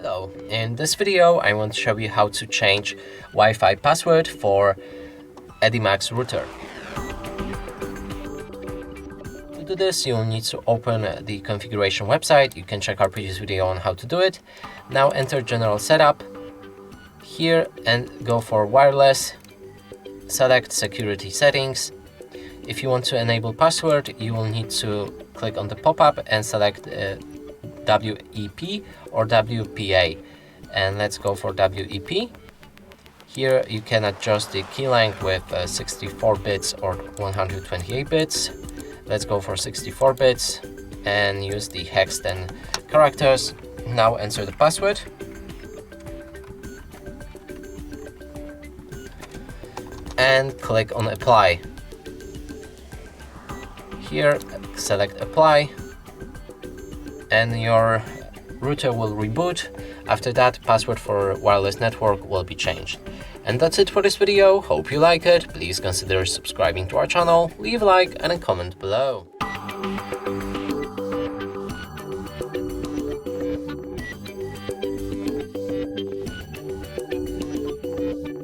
Hello, in this video I want to show you how to change Wi-Fi password for EDIMAX router. To do this, you'll need to open the configuration website. You can check our previous video on how to do it. Now enter General Setup here and go for Wireless. Select Security Settings. If you want to enable password, you will need to click on the pop-up and select WEP or WPA, and let's go for WEP. Here you can adjust the key length with 64 bits or 128 bits. Let's go for 64 bits and use the hex 10 characters. Now enter the password. And click on Apply. Here select Apply and your router will reboot. After that, password for wireless network will be changed. And that's it for this video. Hope you like it. Please consider subscribing to our channel, leave a like and a comment below.